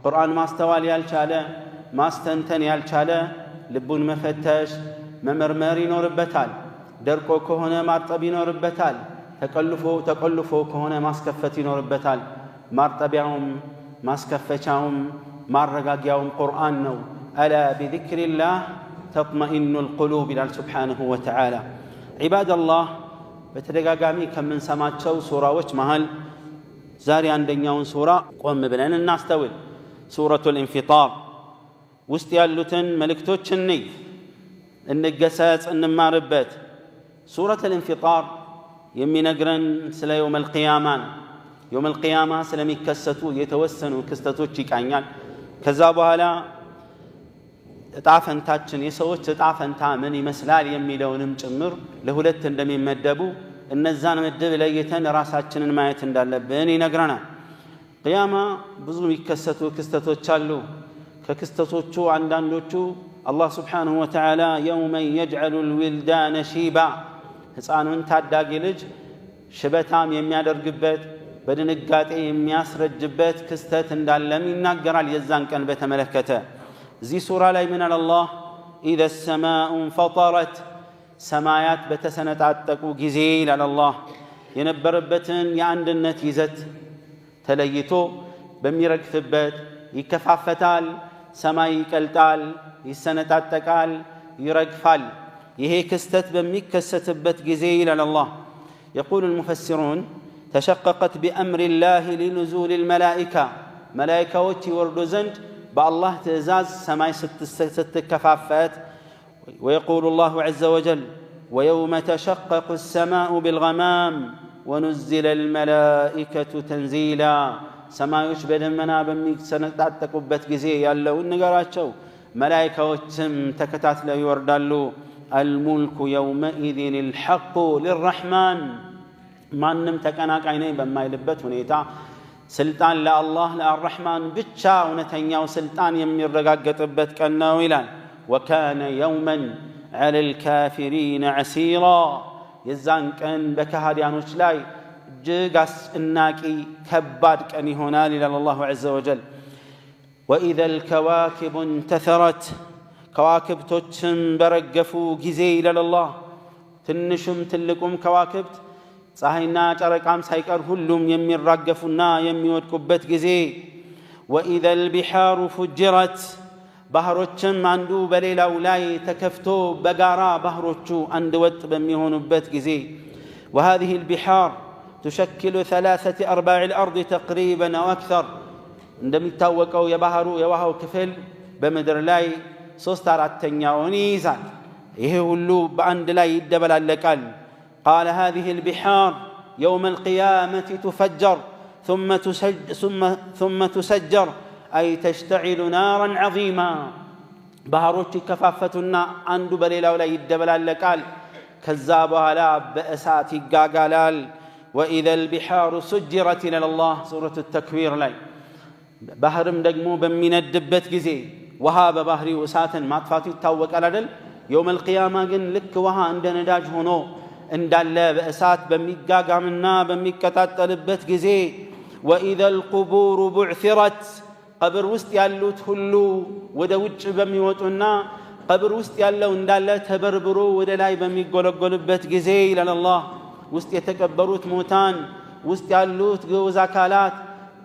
ቁርአን ማስተዋል ያልቻለ ማስተንተን ያልቻለ ልቡን መፈተሽ መመርመር ይኖርበታል። ደርቆ ከሆነ ማርጠብ ይኖርበታል። ተቆልፎ ከሆነ ማስከፈት ይኖርበታል። ማርጠቢያውም ማስከፈቻውም ማረጋጊያውም ቁርአን ነው። አላ ቢዚክሪላህ ተጥመኢኑል ቁሉብ ይላል ሱብሓነሁ ወተዓላ። ዒባደላህ በተደጋጋሚ ከምንሰማቸው ሱራዎች መሃል ዛሬ አንደኛውን ሱራ ቆም ብለን እናስተውል። ሱረቱል ኢንፊጣር ውስጥ ያሉትን መልእክቶች እንገሰጽ፣ እንማርበት። ሱረቱል ኢንፊጣር የሚነግረን ስለ የውመል ቂያማ ነው። የውመል ቂያማ ስለሚከሰቱ የተወሰኑ ክስተቶች ይቃኛል። ከዛ በኋላ እጣፈንታችን የሰዎች እጣፈንታ ምን ይመስላል የሚለውንም ጭምር ለሁለት እንደሚመደቡ እነዛን ምድብ ለይተን ራሳችንን ማየት እንዳለብን ይነግረናል። ቂያማ ብዙ የሚከሰቱ ክስተቶች አሉ። ከክስተቶቹ አንዳንዶቹ አላህ ስብሓንሁ ወተዓላ የውመን የጅዐሉል ዊልዳነ ሺባ ሕፃኑን ታዳጊ ልጅ ሽበታም የሚያደርግበት በድንጋጤ የሚያስረጅበት ክስተት እንዳለም ይናገራል። የዛን ቀን በተመለከተ እዚህ ሱራ ላይ ምን አለ አላህ? ኢዘ ሰማኡ እንፈጠረት ሰማያት በተሰነጣጠቁ ጊዜ ይላል አላህ። የነበረበትን የአንድነት ይዘት ተለይቶ በሚረግፍበት ይከፋፈታል፣ ሰማይ ይቀልጣል፣ ይሰነጣጠቃል፣ ይረግፋል። ይሄ ክስተት በሚከሰትበት ጊዜ ይላል አላህ የቁሉ ልሙፈሲሩን ተሸቀቀት ቢአምሪላህ ሊኑዙል ልመላኢካ መላኢካዎች ይወርዱ ዘንድ በአላህ ትእዛዝ ሰማይ ስትከፋፈት ويقول الله عز وجل ويوم تشقق السماء بالغمام ونزل الملائكة تنزيلا ሰማዮች በደመና በሚሰነጣጠቁበት ጊዜ ያለውን ንገራቸው መላኢካዎችም ተከታትለው ይወርዳሉ። الملك يومئذ الحق للرحمن ማንም ተቀናቃኝ ነኝ በማይልበት ሁኔታ ስልጣን ለአላህ ለአርረሕማን ብቻ እውነተኛው ስልጣን የሚረጋገጥበት ቀን ነው ይላል። ወካነ የውመን ዐለል ካፊሪነ ዐሲራ የዛን ቀን በከሃዲያኖች ላይ እጅግ አስጨናቂ ከባድ ቀን ይሆናል ይላል አላሁ ዐዘ ወጀል። ወኢዘል ከዋኪቡ እንተሰረት ከዋክብቶችም በረገፉ ጊዜ ይላል አላህ። ትንሹም ትልቁም ከዋክብት ፀሐይና ጨረቃም ሳይቀር ሁሉም የሚራገፉና የሚወድቁበት ጊዜ። ወኢዘል ቢሓሩ ፉጅረት ባህሮችም አንዱ በሌላው ላይ ተከፍቶ በጋራ ባህሮቹ አንድ ወጥ በሚሆኑበት ጊዜ። وهذه البحار تشكل 3/4 الأرض تقريبا أو أكثر እንደሚታወቀው የባህሩ ክፍል በምድር ላይ 3/4ኛውን ይይዛል። ይሄ ሁሉ በአንድ ላይ ይደበላለቃል። قال هذه البحار يوم القيامة تفجر ثم تسجر أي تشتعل نارا عظيما ባህሮች ይከፋፈቱና አንዱ በሌላው ላይ ይደበላለቃል። ከዛ በኋላ በእሳት ይጋጋላል። وإذا البحار سجرت إلى الله سورة التكوير ላይ ባህርም ደግሞ በሚነድበት ጊዜ ውሃ በባህሪው እሳትን ማጥፋቱ ይታወቃል አይደል? የውም القيامة ግን ልክ ውሃ እንደ ነዳጅ ሆኖ እንዳለ በእሳት በሚጋጋምና በሚቀጣጠልበት ጊዜ። وإذا القبور بعثرت ቀብር ውስጥ ያሉት ሁሉ ወደ ውጭ በሚወጡና ቀብር ውስጥ ያለው እንዳለ ተበርብሮ ወደ ላይ በሚጎለጎልበት ጊዜ ይላል አላህ። ውስጥ የተቀበሩት ሙታን፣ ውስጥ ያሉት ግዑዝ አካላት፣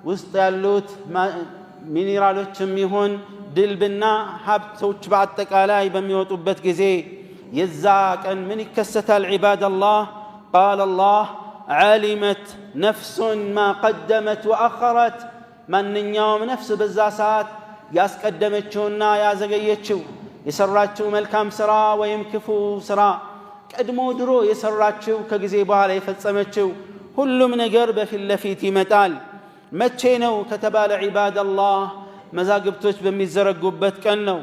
ውስጥ ያሉት ሚኒራሎችም ይሁን ድልብና ሀብቶች በአጠቃላይ በሚወጡበት ጊዜ የዛ ቀን ምን ይከሰታል? ዒባደላህ ቃለ አላህ ዓሊመት ነፍሱን ማ ቀደመት ወአኸረት ማንኛውም ነፍስ በዛ ሰዓት ያስቀደመችውና ያዘገየችው የሰራችው መልካም ሥራ ወይም ክፉ ሥራ ቀድሞ ድሮ የሰራችው ከጊዜ በኋላ የፈጸመችው ሁሉም ነገር በፊት ለፊት ይመጣል። መቼ ነው ከተባለ ዒባደላህ መዛግብቶች በሚዘረጉበት ቀን ነው።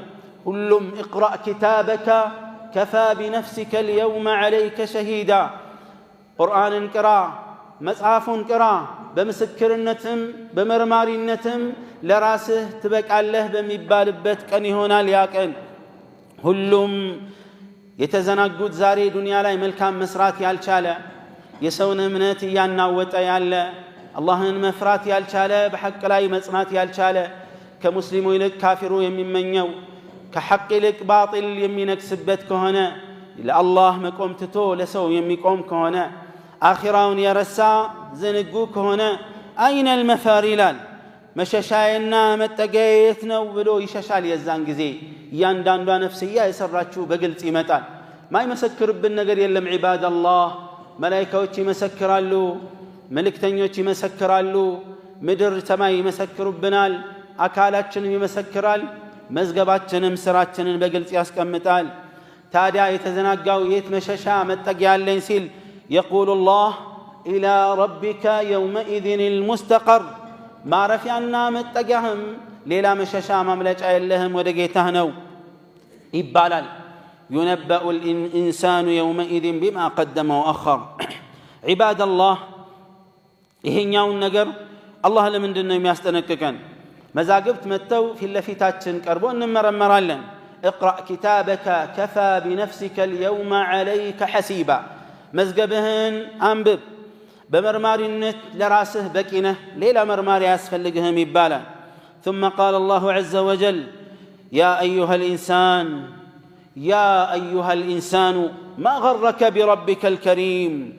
ሁሉም እቅረእ ኪታበከ ከፋ ቢነፍሲከ ልየውመ ዐለይከ ሸሂዳ ቁርአንን ቅራ፣ መጽሐፉን ቅራ፣ በምስክርነትም በመርማሪነትም ለራስህ ትበቃለህ በሚባልበት ቀን ይሆናል ያ ቀን። ሁሉም የተዘናጉት ዛሬ ዱንያ ላይ መልካም መስራት ያልቻለ የሰውን እምነት እያናወጠ ያለ አላህን መፍራት ያልቻለ በሐቅ ላይ መጽናት ያልቻለ كمسلم يلك كافر يممنيو كحق لك باطل يمينك سبت كهنا إلا الله مقوم تتو لسو يميقوم كهنا آخراون يرسا زنقو كهنا أين المفار لال مشاشاينا متقايتنا وبلو يشاشال يزان قزي ياندان دوا نفسية يسراتشو بقلت إيمتان ما يمسكر بالنقر يلم عباد الله ملايكة يمسكر اللو ملكتنيو يمسكر اللو مدر تماي يمسكر بنال أكالاتشن يمسكرال مزقباتشنم سراتشنن بقلت ياسكمتال تادع يتزناقاو يتمششا متقيال لينسيل يقول الله إلى ربك يومئذ المستقر ما رفعنا متقيهم ليلا مششا مملج لهم ودقيتهنو إبالال ينبأ الإنسان يومئذ بما قدم وأخر عباد الله إهنياون نقر الله لمن دنهم يستنككن مزاقبت متو في اللفتاتشن كربون مرمرالن اقرأ كتابك كفى بنفسك اليوم عليك حسيبا مزقبهن أنبب بمرمار النت لراسه بكينه ليلا مرمار ياسفلقهم يبالا ثم قال الله عز وجل يا أيها الإنسان ما غرك بربك الكريم